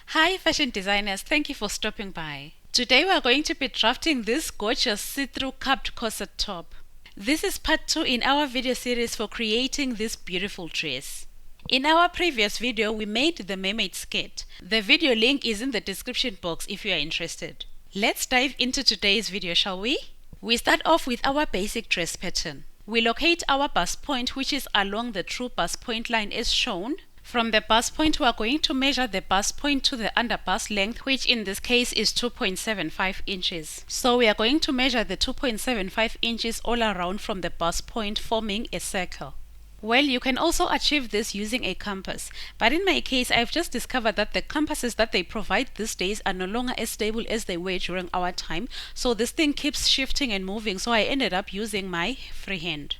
Hi fashion designers, thank you for stopping by. Today we are going to be drafting this gorgeous see-through cupped corset top. This is part 2 in our video series for creating this beautiful dress. In our previous video we made the mermaid skirt. The video link is in the description box if you are interested. Let's dive into today's video, shall we? We start off with our basic dress pattern. We locate our bust point, which is along the true bust point line as shown. From the bust point, we are going to measure the bust point to the under bust length, which in this case is 2.75 inches. So we are going to measure the 2.75 inches all around from the bust point, forming a circle. Well, you can also achieve this using a compass, but in my case I've just discovered that the compasses that they provide these days are no longer as stable as they were during our time, so this thing keeps shifting and moving, so I ended up using my freehand.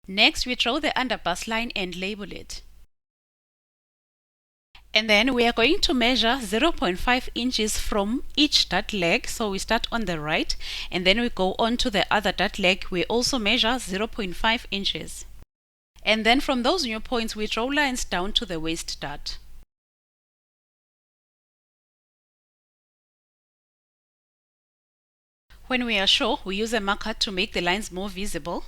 Next, we draw the under bust line and label it. And then we are going to measure 0.5 inches from each dart leg. So we start on the right and then we go on to the other dart leg. We also measure 0.5 inches. And then from those new points, we draw lines down to the waist dart. When we are sure, we use a marker to make the lines more visible.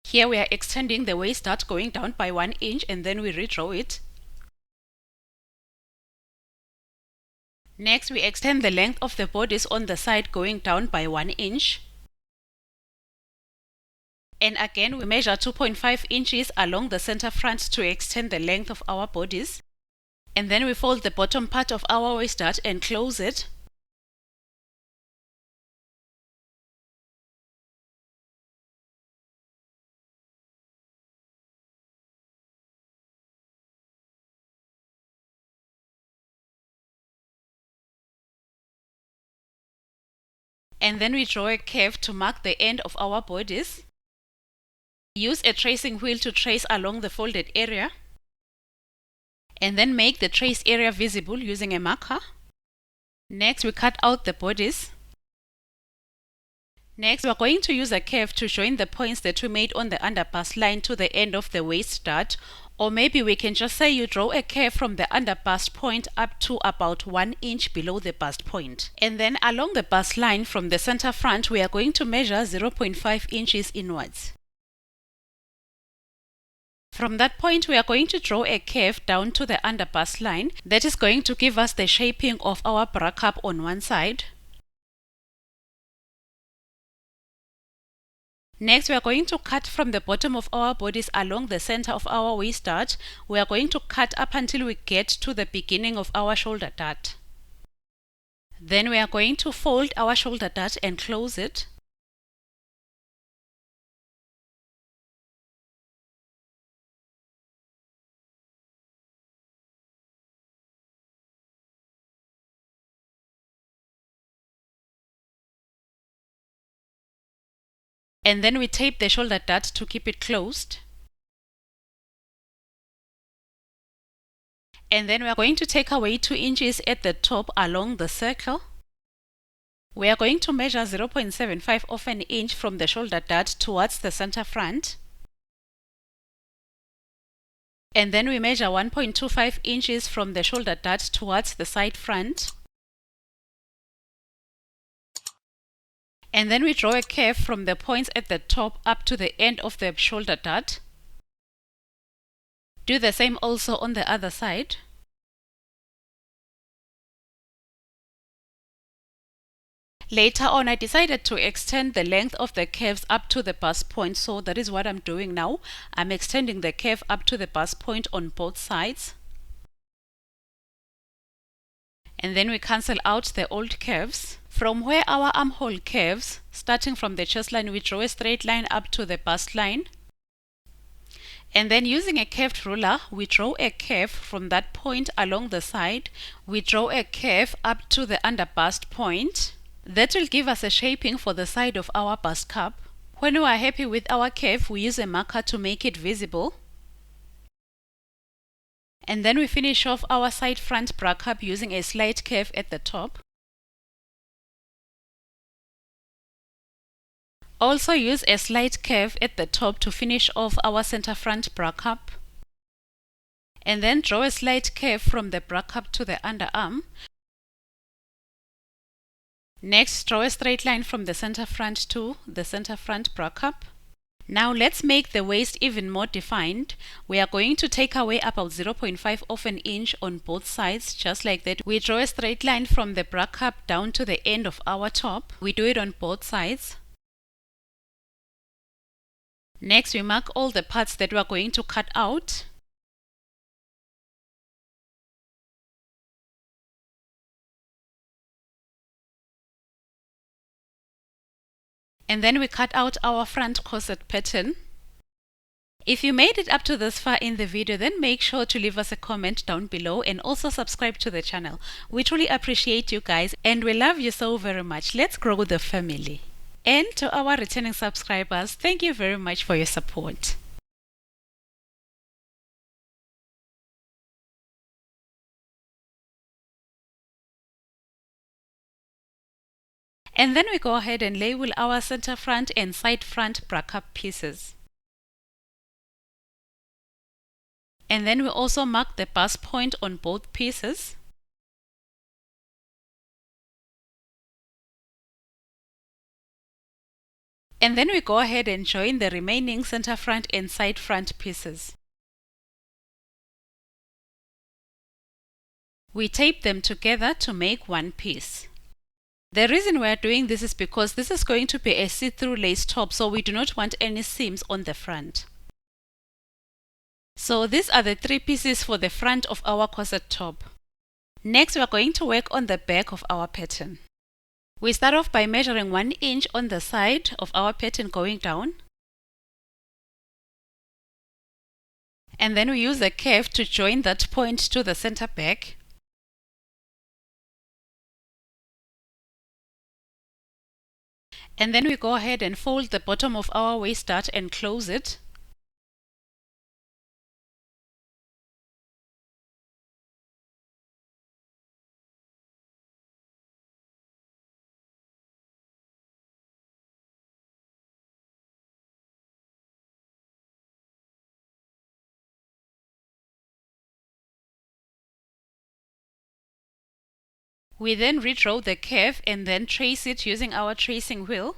Here we are extending the waist dart going down by 1 inch and then we redraw it. Next we extend the length of the bodice on the side going down by 1 inch. And again we measure 2.5 inches along the center front to extend the length of our bodice. And then we fold the bottom part of our waist dart and close it. And then we draw a curve to mark the end of our bodice. Use a tracing wheel to trace along the folded area. And then make the trace area visible using a marker. Next we cut out the bodice. Next we are going to use a curve to join the points that we made on the under bust line to the end of the waist dart. Or maybe we can just say you draw a curve from the under bust point up to about 1 inch below the bust point. And then along the bust line from the center front, we are going to measure 0.5 inches inwards. From that point, we are going to draw a curve down to the under bust line. That is going to give us the shaping of our bra cup on one side. Next, we are going to cut from the bottom of our bodice along the center of our waist dart. We are going to cut up until we get to the beginning of our shoulder dart. Then we are going to fold our shoulder dart and close it. And then we tape the shoulder dart to keep it closed. And then we are going to take away 2 inches at the top along the circle. We are going to measure 0.75 of an inch from the shoulder dart towards the center front. And then we measure 1.25 inches from the shoulder dart towards the side front. And then we draw a curve from the points at the top up to the end of the shoulder dart. Do the same also on the other side. Later on, I decided to extend the length of the curves up to the bust point, so that is what I'm doing now. I'm extending the curve up to the bust point on both sides. And then we cancel out the old curves. From where our armhole curves, starting from the chest line, we draw a straight line up to the bust line. And then using a curved ruler, we draw a curve from that point along the side. We draw a curve up to the under bust point. That will give us a shaping for the side of our bust cup. When we are happy with our curve, we use a marker to make it visible. And then we finish off our side front bra cup using a slight curve at the top. Also use a slight curve at the top to finish off our center front bra cup. And then draw a slight curve from the bra cup to the underarm. Next, draw a straight line from the center front to the center front bra cup. Now let's make the waist even more defined. We are going to take away about 0.5 of an inch on both sides, just like that. We draw a straight line from the bra cup down to the end of our top. We do it on both sides. Next, we mark all the parts that we are going to cut out. And then we cut out our front corset pattern. If you made it up to this far in the video, then make sure to leave us a comment down below and also subscribe to the channel. We truly appreciate you guys and we love you so very much. Let's grow the family. And to our returning subscribers, thank you very much for your support. And then we go ahead and label our center front and side front bra cup pieces. And then we also mark the bust point on both pieces. And then we go ahead and join the remaining center front and side front pieces. We tape them together to make one piece. The reason we are doing this is because this is going to be a see-through lace top, so we do not want any seams on the front. So these are the three pieces for the front of our corset top. Next, we are going to work on the back of our pattern. We start off by measuring 1 inch on the side of our pattern going down. And then we use a curve to join that point to the center back. And then we go ahead and fold the bottom of our waist dart and close it. We then redraw the curve and then trace it using our tracing wheel.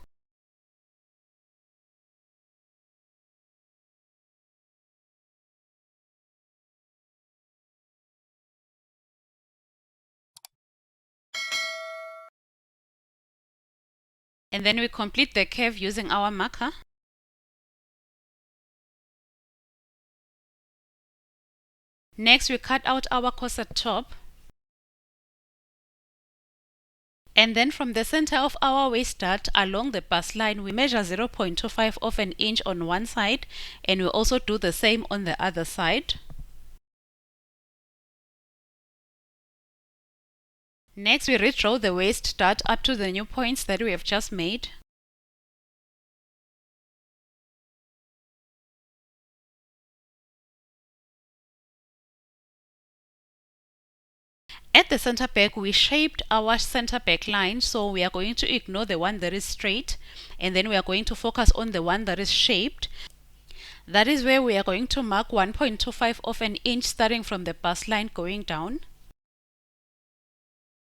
And then we complete the curve using our marker. Next, we cut out our corset top. And then from the center of our waist dart along the bust line, we measure 0.25 of an inch on one side, and we also do the same on the other side. Next, we redraw the waist dart up to the new points that we have just made. At the center back, we shaped our center back line, so we are going to ignore the one that is straight, and then we are going to focus on the one that is shaped. That is where we are going to mark 1.25 of an inch starting from the bust line going down.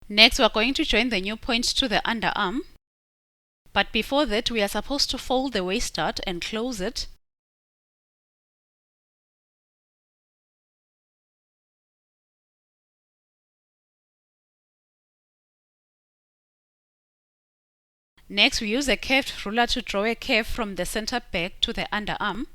Next, we are going to join the new point to the underarm. But before that, we are supposed to fold the waist dart and close it. Next, we use a curved ruler to draw a curve from the center back to the underarm.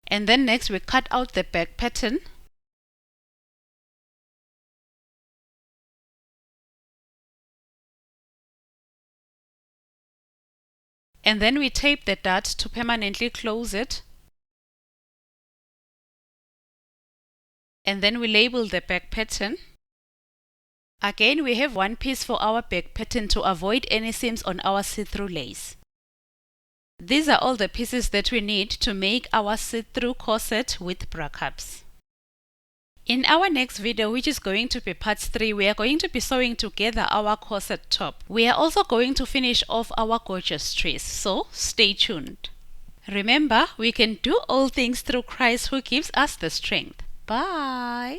And then next, we cut out the back pattern. And then we tape the dart to permanently close it. And then we label the back pattern. Again, we have one piece for our back pattern to avoid any seams on our see-through lace. These are all the pieces that we need to make our see-through corset with bra cups. In our next video, which is going to be part 3, we are going to be sewing together our corset top. We are also going to finish off our gorgeous dress, so stay tuned. Remember, we can do all things through Christ who gives us the strength. Bye!